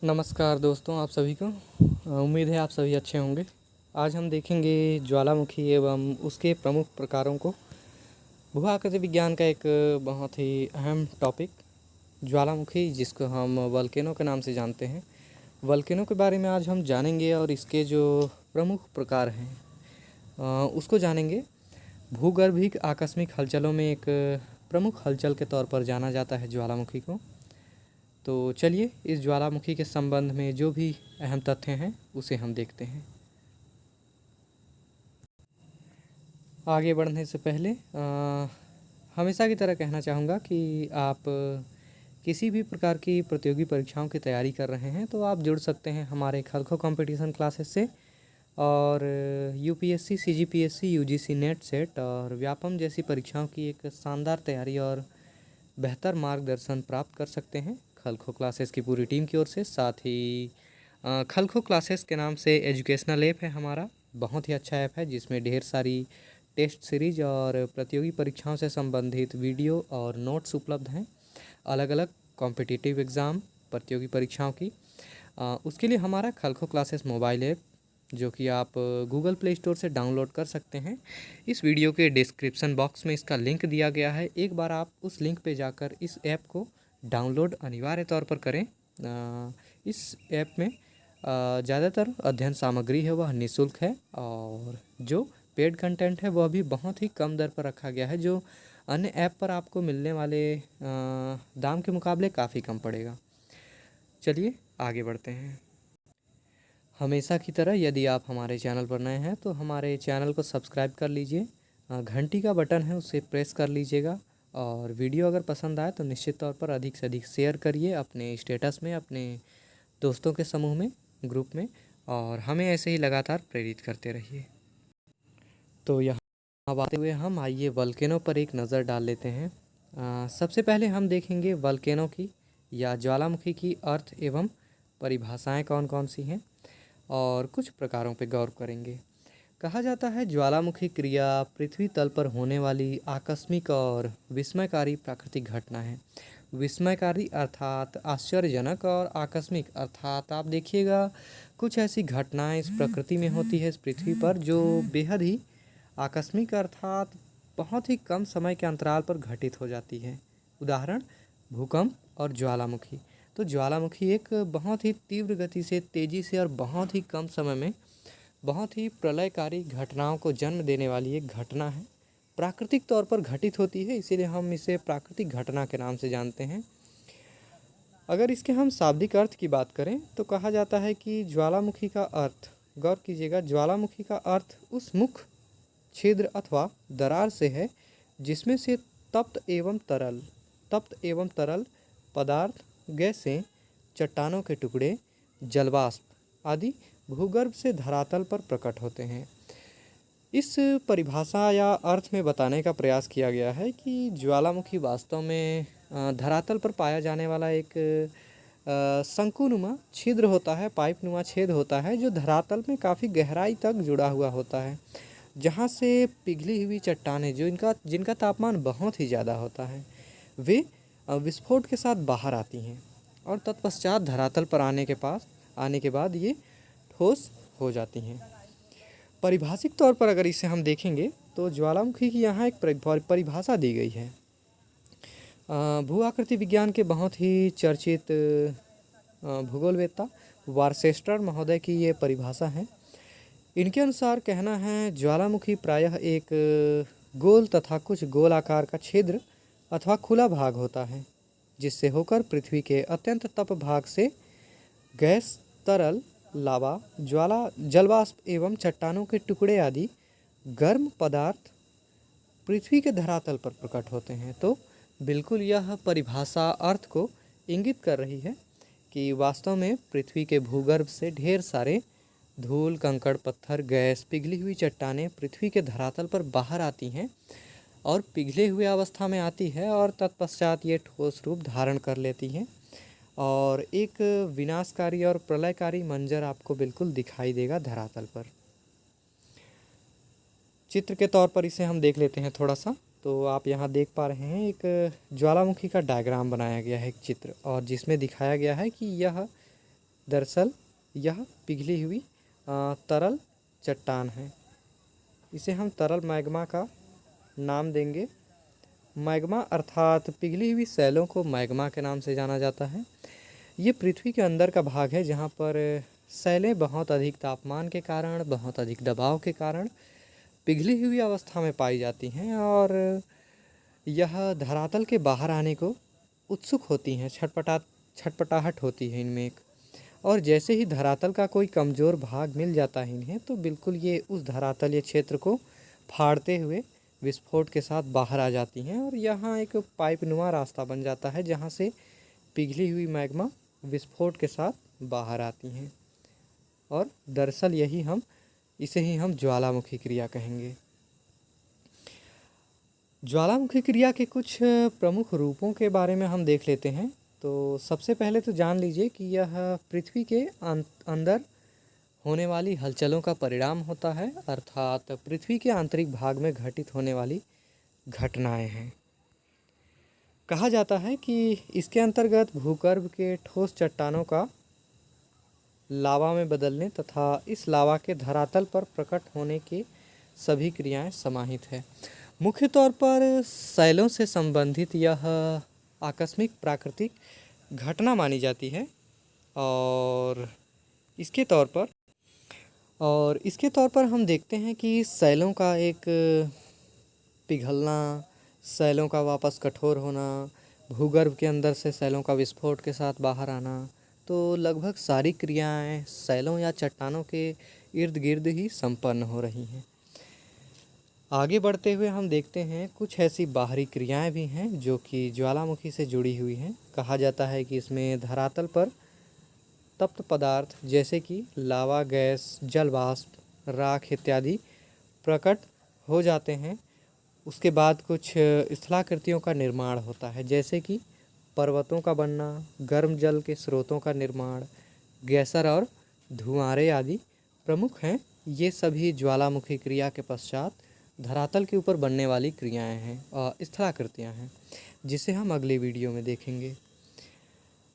नमस्कार दोस्तों, आप सभी को उम्मीद है आप सभी अच्छे होंगे। आज हम देखेंगे ज्वालामुखी एवं उसके प्रमुख प्रकारों को। भू आकृति विज्ञान का एक बहुत ही अहम टॉपिक ज्वालामुखी, जिसको हम वल्केनो के नाम से जानते हैं। वल्केनो के बारे में आज हम जानेंगे और इसके जो प्रमुख प्रकार हैं उसको जानेंगे। भूगर्भिक आकस्मिक हलचलों में एक प्रमुख हलचल के तौर पर जाना जाता है ज्वालामुखी को। तो चलिए इस ज्वालामुखी के संबंध में जो भी अहम तथ्य हैं उसे हम देखते हैं। आगे बढ़ने से पहले हमेशा की तरह कहना चाहूँगा कि आप किसी भी प्रकार की प्रतियोगी परीक्षाओं की तैयारी कर रहे हैं तो आप जुड़ सकते हैं हमारे खलखो कंपटीशन क्लासेस से। और UPSC, CGPSC, UGC net set और व्यापम जैसी परीक्षाओं की एक शानदार तैयारी और बेहतर मार्गदर्शन प्राप्त कर सकते हैं खलखो क्लासेस की पूरी टीम की ओर से। साथ ही खलखो क्लासेस के नाम से एजुकेशनल ऐप है हमारा, बहुत ही अच्छा ऐप है जिसमें ढेर सारी टेस्ट सीरीज और प्रतियोगी परीक्षाओं से संबंधित वीडियो और नोट्स उपलब्ध हैं, अलग अलग कॉम्पिटिटिव एग्ज़ाम प्रतियोगी परीक्षाओं की। उसके लिए हमारा खलखो क्लासेस मोबाइल ऐप, जो कि आप गूगल प्ले स्टोर से डाउनलोड कर सकते हैं। इस वीडियो के डिस्क्रिप्शन बॉक्स में इसका लिंक दिया गया है। एक बार आप उस लिंक पे जाकर इस ऐप को डाउनलोड अनिवार्य तौर पर करें। इस ऐप में ज़्यादातर अध्ययन सामग्री है वह निःशुल्क है, और जो पेड कंटेंट है वह भी बहुत ही कम दर पर रखा गया है, जो अन्य ऐप पर आपको मिलने वाले दाम के मुकाबले काफ़ी कम पड़ेगा। चलिए आगे बढ़ते हैं। हमेशा की तरह यदि आप हमारे चैनल पर नए हैं तो हमारे चैनल को सब्सक्राइब कर लीजिए, घंटी का बटन है उसे प्रेस कर लीजिएगा, और वीडियो अगर पसंद आए तो निश्चित तौर पर अधिक से अधिक शेयर करिए अपने स्टेटस में, अपने दोस्तों के समूह में, ग्रुप में, और हमें ऐसे ही लगातार प्रेरित करते रहिए। तो यहाँ बात हुए हम आइए वल्केनो पर एक नज़र डाल लेते हैं। सबसे पहले हम देखेंगे वल्केनो की या ज्वालामुखी की अर्थ एवं परिभाषाएं कौन कौन सी हैं, और कुछ प्रकारों पर गौर करेंगे। कहा जाता है ज्वालामुखी क्रिया पृथ्वी तल पर होने वाली आकस्मिक और विस्मयकारी प्राकृतिक घटना है। विस्मयकारी अर्थात आश्चर्यजनक, और आकस्मिक अर्थात आप देखिएगा कुछ ऐसी घटनाएं इस प्रकृति में होती है इस पृथ्वी पर जो बेहद ही आकस्मिक अर्थात बहुत ही कम समय के अंतराल पर घटित हो जाती है। उदाहरण भूकंप और ज्वालामुखी। तो ज्वालामुखी एक बहुत ही तीव्र गति से, तेज़ी से और बहुत ही कम समय में बहुत ही प्रलयकारी घटनाओं को जन्म देने वाली एक घटना है। प्राकृतिक तौर पर घटित होती है, इसीलिए हम इसे प्राकृतिक घटना के नाम से जानते हैं। अगर इसके हम शाब्दिक अर्थ की बात करें तो कहा जाता है कि ज्वालामुखी का अर्थ, गौर कीजिएगा, ज्वालामुखी का अर्थ उस मुख, छिद्र अथवा दरार से है जिसमें से तप्त एवं तरल पदार्थ, गैसें, चट्टानों के टुकड़े, जलवाष्प आदि भूगर्भ से धरातल पर प्रकट होते हैं। इस परिभाषा या अर्थ में बताने का प्रयास किया गया है कि ज्वालामुखी वास्तव में धरातल पर पाया जाने वाला एक शंकुनुमा छिद्र होता है, पाइपनुमा छेद होता है, जो धरातल में काफ़ी गहराई तक जुड़ा हुआ होता है, जहाँ से पिघली हुई चट्टानें जिनका तापमान बहुत ही ज़्यादा होता है, वे विस्फोट के साथ बाहर आती हैं, और तत्पश्चात धरातल पर आने के बाद ये ठोस हो जाती हैं। परिभाषिक तौर पर अगर इसे हम देखेंगे तो ज्वालामुखी की यहाँ एक परिभाषा दी गई है। भू आकृति विज्ञान के बहुत ही चर्चित भूगोलवेत्ता वार्सेस्टर महोदय की ये परिभाषा है। इनके अनुसार कहना है, ज्वालामुखी प्रायः एक गोल तथा कुछ गोल आकार का छिद्र अथवा खुला भाग होता है, जिससे होकर पृथ्वी के अत्यंत तप भाग से गैस, तरल, लावा, जलवाष्प एवं चट्टानों के टुकड़े आदि गर्म पदार्थ पृथ्वी के धरातल पर प्रकट होते हैं। तो बिल्कुल यह परिभाषा अर्थ को इंगित कर रही है कि वास्तव में पृथ्वी के भूगर्भ से ढेर सारे धूल, कंकड़, पत्थर, गैस, पिघली हुई चट्टानें पृथ्वी के धरातल पर बाहर आती हैं और पिघले हुए अवस्था में आती है, और तत्पश्चात ये ठोस रूप धारण कर लेती हैं, और एक विनाशकारी और प्रलयकारी मंजर आपको बिल्कुल दिखाई देगा धरातल पर। चित्र के तौर पर इसे हम देख लेते हैं थोड़ा सा। तो आप यहाँ देख पा रहे हैं एक ज्वालामुखी का डायग्राम बनाया गया है, एक चित्र, और जिसमें दिखाया गया है कि यह दरअसल यह पिघली हुई तरल चट्टान है। इसे हम तरल मैग्मा का नाम देंगे। मैग्मा अर्थात पिघली हुई सैलों को मैग्मा के नाम से जाना जाता है। ये पृथ्वी के अंदर का भाग है जहाँ पर सैलें बहुत अधिक तापमान के कारण, बहुत अधिक दबाव के कारण पिघली हुई अवस्था में पाई जाती हैं और यह धरातल के बाहर आने को उत्सुक होती हैं। छटपटाहट होती है इनमें एक। और जैसे ही धरातल का कोई कमज़ोर भाग मिल जाता है इन्हें, तो बिल्कुल ये उस धरातलीय क्षेत्र को फाड़ते हुए विस्फोट के साथ बाहर आ जाती हैं और यहाँ एक पाइपनुमा रास्ता बन जाता है जहाँ से पिघली हुई मैग्मा विस्फोट के साथ बाहर आती हैं। और दरअसल इसे ही हम ज्वालामुखी क्रिया कहेंगे। ज्वालामुखी क्रिया के कुछ प्रमुख रूपों के बारे में हम देख लेते हैं। तो सबसे पहले तो जान लीजिए कि यह पृथ्वी के अंदर होने वाली हलचलों का परिणाम होता है, अर्थात पृथ्वी के आंतरिक भाग में घटित होने वाली घटनाएं हैं। कहा जाता है कि इसके अंतर्गत भूगर्भ के ठोस चट्टानों का लावा में बदलने तथा इस लावा के धरातल पर प्रकट होने की सभी क्रियाएं समाहित है। मुख्य तौर पर सैलों से संबंधित यह आकस्मिक प्राकृतिक घटना मानी जाती है और इसके तौर पर हम देखते हैं कि सैलों का एक पिघलना, सैलों का वापस कठोर होना, भूगर्भ के अंदर से सैलों का विस्फोट के साथ बाहर आना, तो लगभग सारी क्रियाएं सैलों या चट्टानों के इर्द गिर्द ही संपन्न हो रही हैं। आगे बढ़ते हुए हम देखते हैं कुछ ऐसी बाहरी क्रियाएं भी हैं जो कि ज्वालामुखी से जुड़ी हुई हैं। कहा जाता है कि इसमें धरातल पर तप्त पदार्थ जैसे कि लावा, गैस, जल वाष्प, राख इत्यादि प्रकट हो जाते हैं। उसके बाद कुछ स्थलाकृतियों का निर्माण होता है जैसे कि पर्वतों का बनना, गर्म जल के स्रोतों का निर्माण, गैसर और धुआंरे आदि प्रमुख हैं। ये सभी ज्वालामुखी क्रिया के पश्चात धरातल के ऊपर बनने वाली क्रियाएं हैं और स्थलाकृतियां हैं, जिसे हम अगले वीडियो में देखेंगे।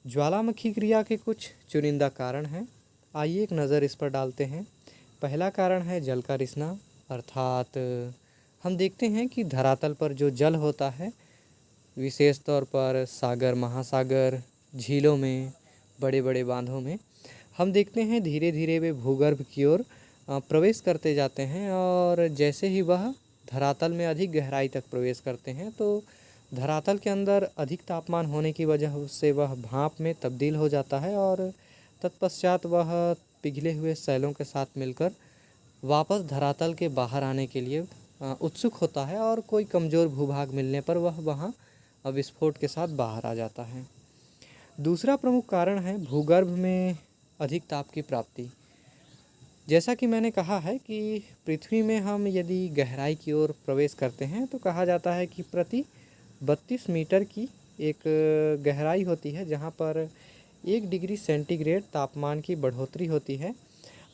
ज्वालामुखी क्रिया के कुछ चुनिंदा कारण हैं, आइए एक नज़र इस पर डालते हैं। पहला कारण है जल का रिसना, अर्थात हम देखते हैं कि धरातल पर जो जल होता है, विशेष तौर पर सागर, महासागर, झीलों में, बड़े बड़े बांधों में, हम देखते हैं धीरे धीरे वे भूगर्भ की ओर प्रवेश करते जाते हैं और जैसे ही वह धरातल में अधिक गहराई तक प्रवेश करते हैं तो धरातल के अंदर अधिक तापमान होने की वजह से वह भाप में तब्दील हो जाता है और तत्पश्चात वह पिघले हुए सैलों के साथ मिलकर वापस धरातल के बाहर आने के लिए उत्सुक होता है और कोई कमज़ोर भूभाग मिलने पर वह वहाँ विस्फोट के साथ बाहर आ जाता है। दूसरा प्रमुख कारण है भूगर्भ में अधिक ताप की प्राप्ति। जैसा कि मैंने कहा है कि पृथ्वी में हम यदि गहराई की ओर प्रवेश करते हैं तो कहा जाता है कि प्रति 32 मीटर की एक गहराई होती है जहाँ पर 1 डिग्री सेंटीग्रेड तापमान की बढ़ोतरी होती है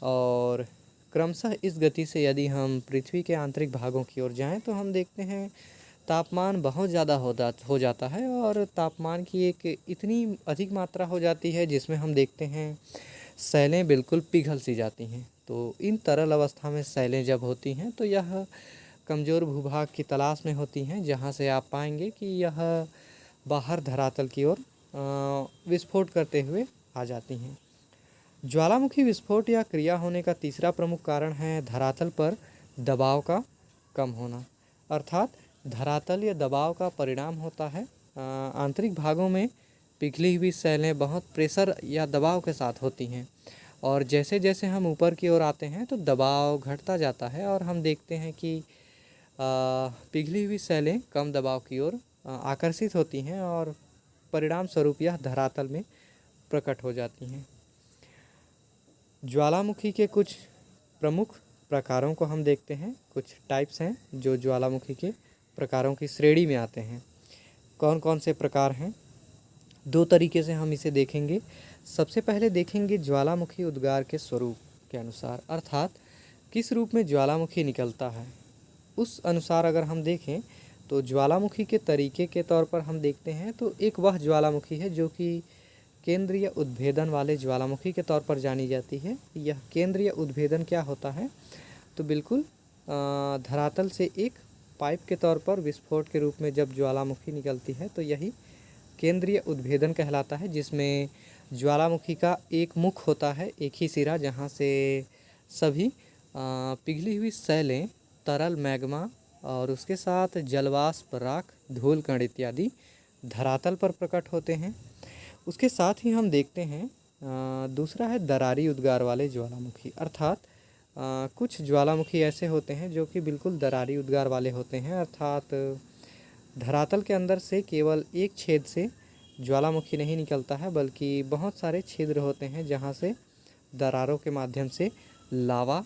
और क्रमशः इस गति से यदि हम पृथ्वी के आंतरिक भागों की ओर जाएं तो हम देखते हैं तापमान बहुत ज़्यादा हो जाता है और तापमान की एक इतनी अधिक मात्रा हो जाती है जिसमें हम देखते हैं सैलें बिल्कुल पिघल सी जाती हैं। तो इन तरल अवस्था में सैलें जब होती हैं तो यह कमज़ोर भूभाग की तलाश में होती हैं जहाँ से आप पाएंगे कि यह बाहर धरातल की ओर विस्फोट करते हुए आ जाती हैं। ज्वालामुखी विस्फोट या क्रिया होने का तीसरा प्रमुख कारण है धरातल पर दबाव का कम होना, अर्थात धरातल या दबाव का परिणाम होता है आंतरिक भागों में पिघली हुई सैलें बहुत प्रेशर या दबाव के साथ होती हैं और जैसे जैसे हम ऊपर की ओर आते हैं तो दबाव घटता जाता है और हम देखते हैं कि पिघली हुई सैलें कम दबाव की ओर आकर्षित होती हैं और परिणाम स्वरूप यह धरातल में प्रकट हो जाती हैं। ज्वालामुखी के कुछ प्रमुख प्रकारों को हम देखते हैं, कुछ टाइप्स हैं जो ज्वालामुखी के प्रकारों की श्रेणी में आते हैं। कौन कौन से प्रकार हैं? 2 तरीके से हम इसे देखेंगे। सबसे पहले देखेंगे ज्वालामुखी उद्गार के स्वरूप के अनुसार, अर्थात किस रूप में ज्वालामुखी निकलता है उस अनुसार अगर हम देखें तो ज्वालामुखी के तरीके के तौर पर हम देखते हैं तो एक वह ज्वालामुखी है जो कि केंद्रीय उद्भेदन वाले ज्वालामुखी के तौर पर जानी जाती है। यह केंद्रीय उद्भेदन क्या होता है? तो बिल्कुल धरातल से एक पाइप के तौर पर विस्फोट के रूप में जब ज्वालामुखी निकलती है तो यही केंद्रीय उद्भेदन कहलाता है, जिसमें ज्वालामुखी का एक मुख होता है, एक ही सिरा, जहाँ से सभी पिघली हुई शैलें, तरल मैग्मा और उसके साथ जलवाष्प, राख, धूल कण इत्यादि धरातल पर प्रकट होते हैं। उसके साथ ही हम देखते हैं दूसरा है दरारी उद्गार वाले ज्वालामुखी, अर्थात कुछ ज्वालामुखी ऐसे होते हैं जो कि बिल्कुल दरारी उद्गार वाले होते हैं, अर्थात धरातल के अंदर से केवल एक छेद से ज्वालामुखी नहीं निकलता है, बल्कि बहुत सारे छिद्र होते हैं जहाँ से दरारों के माध्यम से लावा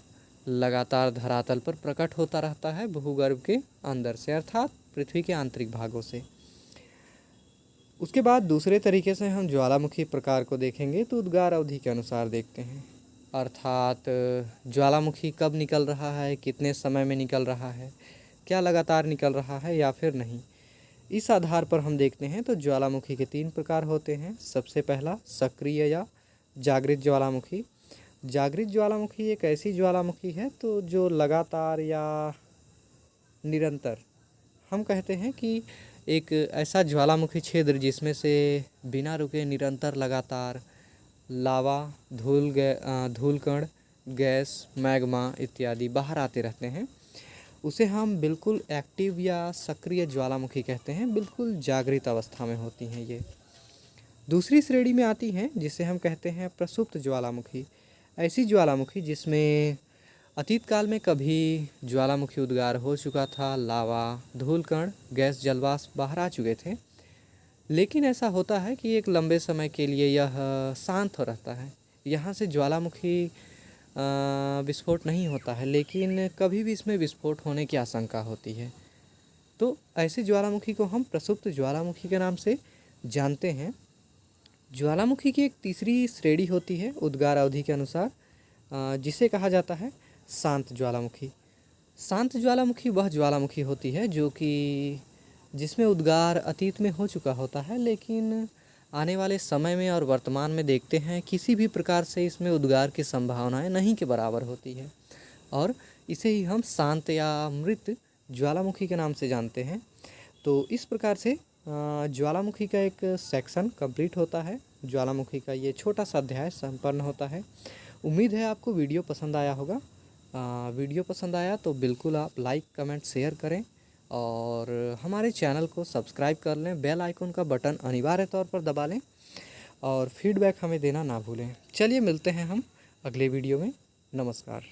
लगातार धरातल पर प्रकट होता रहता है भूगर्भ के अंदर से, अर्थात पृथ्वी के आंतरिक भागों से। उसके बाद दूसरे तरीके से हम ज्वालामुखी प्रकार को देखेंगे तो उद्गार अवधि के अनुसार देखते हैं, अर्थात ज्वालामुखी कब निकल रहा है, कितने समय में निकल रहा है, क्या लगातार निकल रहा है या फिर नहीं। इस आधार पर हम देखते हैं तो ज्वालामुखी के 3 प्रकार होते हैं। सबसे पहला सक्रिय या जागृत ज्वालामुखी। जागृत ज्वालामुखी एक ऐसी ज्वालामुखी है तो जो लगातार या निरंतर, हम कहते हैं कि एक ऐसा ज्वालामुखी क्षेत्र जिसमें से बिना रुके निरंतर लगातार लावा, धूल कण, गैस, मैग्मा इत्यादि बाहर आते रहते हैं, उसे हम बिल्कुल एक्टिव या सक्रिय ज्वालामुखी कहते हैं, बिल्कुल जागृत अवस्था में होती हैं ये। दूसरी श्रेणी में आती हैं जिसे हम कहते हैं प्रसुप्त ज्वालामुखी। ऐसी ज्वालामुखी जिसमें अतीत काल में कभी ज्वालामुखी उद्गार हो चुका था, लावा, धूल कण, गैस, जलवाष्प बाहर आ चुके थे, लेकिन ऐसा होता है कि एक लंबे समय के लिए यह शांत हो रहता है। यहाँ से ज्वालामुखी विस्फोट नहीं होता है, लेकिन कभी भी इसमें विस्फोट होने की आशंका होती है। तो ऐसे ज्वालामुखी को हम प्रसुप्त ज्वालामुखी के नाम से जानते हैं। ज्वालामुखी की एक तीसरी श्रेणी होती है उद्गार अवधि के अनुसार, जिसे कहा जाता है शांत ज्वालामुखी। शांत ज्वालामुखी वह ज्वालामुखी होती है जो कि जिसमें उद्गार अतीत में हो चुका होता है, लेकिन आने वाले समय में और वर्तमान में देखते हैं किसी भी प्रकार से इसमें उद्गार की संभावनाएं नहीं के बराबर होती है, और इसे ही हम शांत या मृत ज्वालामुखी के नाम से जानते हैं। तो इस प्रकार से ज्वालामुखी का एक सेक्शन कंप्लीट होता है, ज्वालामुखी का ये छोटा सा अध्याय संपन्न होता है। उम्मीद है आपको वीडियो पसंद आया होगा। वीडियो पसंद आया तो बिल्कुल आप लाइक, कमेंट, शेयर करें और हमारे चैनल को सब्सक्राइब कर लें। बेल आइकन का बटन अनिवार्य तौर पर दबा लें और फीडबैक हमें देना ना भूलें। चलिए मिलते हैं हम अगले वीडियो में। नमस्कार।